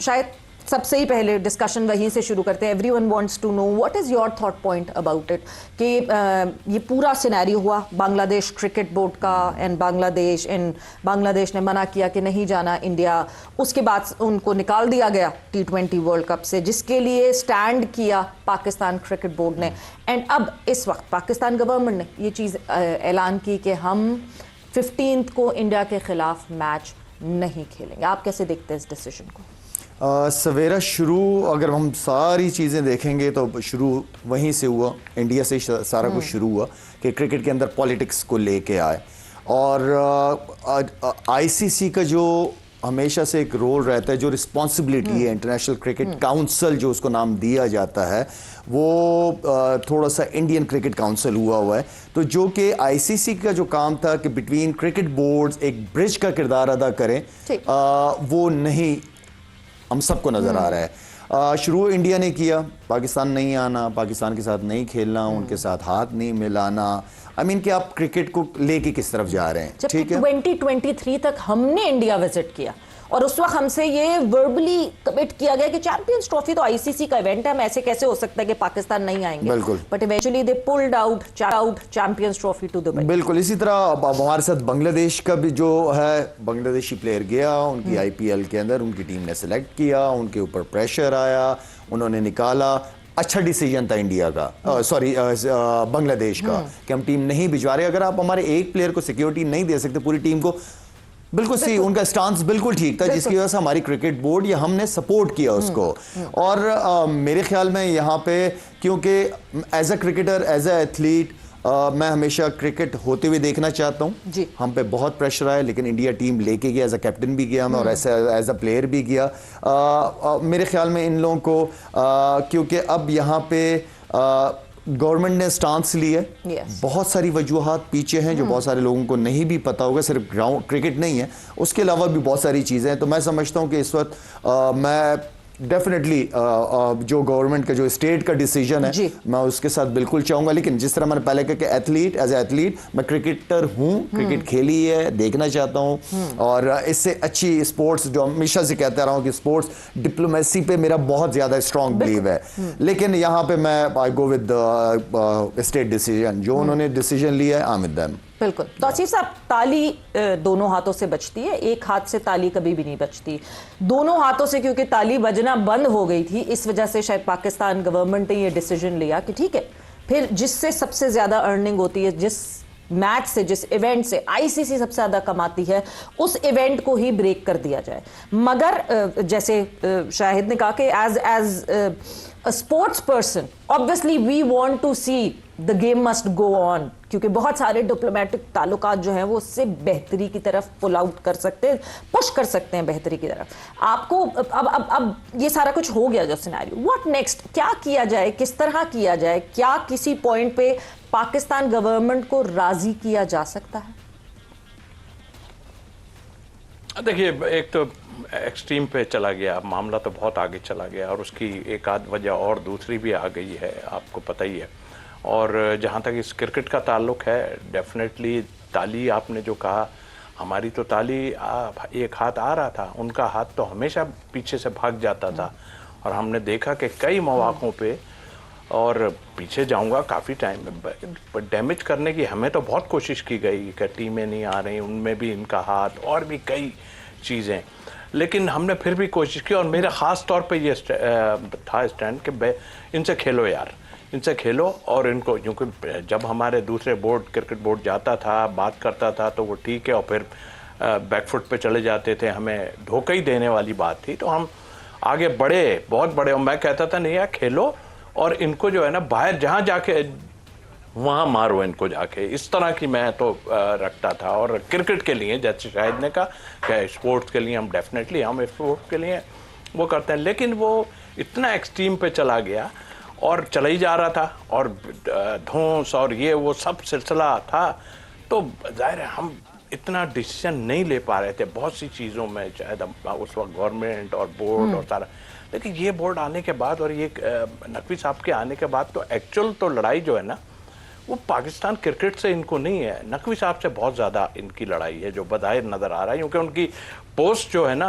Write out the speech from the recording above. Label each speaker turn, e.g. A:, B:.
A: شاید سب سے ہی پہلے ڈسکشن وہیں سے شروع کرتے ہیں. Every one wants to know what is your thought point about it کہ یہ پورا سینیریو ہوا بنگلہ دیش کرکٹ بورڈ کا اینڈ بنگلہ دیش نے منع کیا کہ نہیں جانا انڈیا. اس کے بعد ان کو نکال دیا گیا T20 ورلڈ کپ سے جس کے لیے سٹینڈ کیا پاکستان کرکٹ بورڈ نے. اینڈ اب اس وقت پاکستان گورنمنٹ نے یہ چیز اعلان کی کہ ہم 15 کو انڈیا کے خلاف میچ نہیں کھیلیں گے. آپ کیسے دیکھتے ہیں اس ڈیسیژن کو؟
B: سویرا شروع اگر ہم ساری چیزیں دیکھیں گے تو شروع وہیں سے ہوا, انڈیا سے سارا کچھ شروع ہوا کہ کرکٹ کے اندر پالیٹکس کو لے کے آئے. اور آئی سی سی کا جو ہمیشہ سے ایک رول رہتا ہے, جو رسپانسبلٹی ہے انٹرنیشنل کرکٹ کاؤنسل جو اس کو نام دیا جاتا ہے, وہ تھوڑا سا انڈین کرکٹ کاؤنسل ہوا ہے. تو جو کہ آئی سی سی کا جو کام تھا کہ بٹوین کرکٹ بورڈز ایک برج کا کردار ادا کریں, وہ نہیں ہم سب کو نظر آ رہا ہے. شروع انڈیا نے کیا, پاکستان نہیں آنا, پاکستان کے ساتھ نہیں کھیلنا, ان کے ساتھ ہاتھ نہیں ملانا. کہ آپ کرکٹ کو لے کے کس طرف جا رہے ہیں.
A: ٹھیک ہے, 2023 تک ہم نے انڈیا وزٹ کیا اور اس وقت ہم سے یہ وربلی کمٹ کیا گیا کہ چیمپئنز ٹرافی تو آئی سی سی کا ایونٹ ہے, ہم ایسے کیسے ہو سکتا ہے کہ پاکستان نہیں آئیں گے. But eventually they pulled out Champions Trophy to Dubai.
B: بالکل اسی طرح اب ہمارے ساتھ بنگلہ دیش کا بھی جو ہے, بنگلہ دیشی پلیئر گیا, ان کی آئی پی ایل کے اندر ان کی ٹیم نے سلیکٹ کیا, ان کے اوپر پریشر آیا, انہوں نے نکالا. اچھا ڈیسیجن تھا انڈیا کا, سوری بنگلہ دیش کا, کہ ہم ٹیم نہیں بھجوا رہے. اگر آپ ہمارے ایک پلیئر کو سیکیورٹی نہیں دے سکتے پوری ٹیم کو, بالکل صحیح, ان کا سٹانس بالکل ٹھیک تھا, جس کی وجہ سے ہماری کرکٹ بورڈ یا ہم نے سپورٹ کیا اس کو. اور میرے خیال میں یہاں پہ کیونکہ as a cricketer, as a athlete, میں ہمیشہ کرکٹ ہوتے ہوئے دیکھنا چاہتا ہوں. ہم پہ بہت پریشر آیا, لیکن انڈیا ٹیم لے کے گیا, ایز اے کیپٹن بھی گیا میں اور ایز اے پلیئر بھی گیا. میرے خیال میں ان لوگوں کو کیونکہ اب یہاں پہ گورنمنٹ نے سٹانس لی ہے, بہت ساری وجوہات پیچھے ہیں جو بہت سارے لوگوں کو نہیں بھی پتا ہوگا, صرف گراؤنڈ کرکٹ نہیں ہے, اس کے علاوہ بھی بہت ساری چیزیں ہیں. تو میں سمجھتا ہوں کہ اس وقت میں ڈیفینیٹلی جو گورنمنٹ کا جو اسٹیٹ کا ڈیسیجن ہے میں اس کے ساتھ بالکل چاہوں گا. لیکن جس طرح میں نے پہلے کہا کہ ایتھلیٹ, ایز اے ایتھلیٹ میں کرکٹر ہوں, کرکٹ کھیلی ہے, دیکھنا چاہتا ہوں. اور اس سے اچھی اسپورٹس جو ہمیشہ سے کہتا رہا ہوں کہ اسپورٹس ڈپلومیسی پہ میرا بہت زیادہ اسٹرانگ بلیو ہے. لیکن یہاں پہ میں آئی گو ود اسٹیٹ ڈیسیجن, جو انہوں نے ڈیسیجن لیا ہے آئی ود دیم.
A: بالکل. توصیف صاحب, تالی دونوں ہاتھوں سے بچتی ہے, ایک ہاتھ سے تالی کبھی بھی نہیں بچتی. دونوں ہاتھوں سے کیونکہ تالی بجنا بند ہو گئی تھی, اس وجہ سے شاید پاکستان گورنمنٹ نے یہ ڈیسیجن لیا کہ ٹھیک ہے, پھر جس سے سب سے زیادہ ارننگ ہوتی ہے, جس میچ سے, جس ایونٹ سے آئی سی سی سب سے زیادہ کماتی ہے, اس ایونٹ کو ہی بریک کر دیا جائے. مگر جیسے شاہد نے کہا کہ as a sports person obviously we want to see the game must go on, کیونکہ بہت سارے ڈپلومیٹک تعلقات جو ہیں وہ اس سے بہتری کی طرف پل آؤٹ کر سکتے ہیں, پش کر سکتے ہیں بہتری کی طرف. آپ کو اب یہ سارا کچھ ہو گیا جو سینیریو, واٹ نیکسٹ, کیا کیا جائے, کس طرح کیا جائے, کیا کسی پوائنٹ پہ پاکستان گورنمنٹ کو راضی کیا جا سکتا ہے؟
C: دیکھیے, ایک تو ایکسٹریم پہ چلا گیا معاملہ, تو بہت آگے چلا گیا, اور اس کی ایک آدھ وجہ اور دوسری بھی آ گئی ہے, آپ کو پتہ ہی ہے. اور جہاں تک اس کرکٹ کا تعلق ہے, ڈیفینیٹلی تالی آپ نے جو کہا, ہماری تو تالی ایک ہاتھ آ رہا تھا, ان کا ہاتھ تو ہمیشہ پیچھے سے بھاگ جاتا تھا. اور ہم نے دیکھا کہ کئی مواقعوں پہ, اور پیچھے جاؤں گا کافی ٹائم, ڈیمیج کرنے کی ہمیں تو بہت کوشش کی گئی کہ ٹیمیں نہیں آ رہی, ان میں بھی ان کا ہاتھ, اور بھی کئی چیزیں, لیکن ہم نے پھر بھی کوشش کی. اور میرا خاص طور پہ یہ تھا اسٹینڈ کہ ان سے کھیلو یار, ان سے کھیلو. اور ان کو, کیونکہ جب ہمارے دوسرے بورڈ, کرکٹ بورڈ جاتا تھا, بات کرتا تھا تو وہ ٹھیک ہے, اور پھر بیک فٹ پہ چلے جاتے تھے, ہمیں دھوکہ ہی دینے والی بات تھی. تو ہم آگے بڑھے, بہت بڑے, اور میں کہتا تھا نہیں یار کھیلو, اور ان کو جو ہے نا باہر جہاں جا کے وہاں مارو ان کو جا کے, اس طرح کی میں تو رکھتا تھا. اور کرکٹ کے لیے جیسے شاہد نے کہا کہ اسپورٹس کے لیے ہم ڈیفینیٹلی ہم اسپورٹ کے لیے وہ کرتے ہیں, لیکن وہ اتنا ایکسٹریم پہ چلا گیا اور چلا ہی جا رہا تھا, اور دھونس اور یہ وہ سب سلسلہ تھا. تو ظاہر ہے ہم اتنا ڈیسیژن نہیں لے پا رہے تھے بہت سی چیزوں میں, شاید اس وقت گورنمنٹ اور بورڈ اور سارا. لیکن یہ بورڈ آنے کے بعد اور یہ نقوی صاحب کے آنے کے بعد تو ایکچوئل تو لڑائی جو ہے نا وہ پاکستان کرکٹ سے ان کو نہیں ہے, نقوی صاحب سے بہت زیادہ ان کی لڑائی ہے, جو بظاہر نظر آ رہا ہے, کیونکہ ان کی پوسٹ جو ہے نا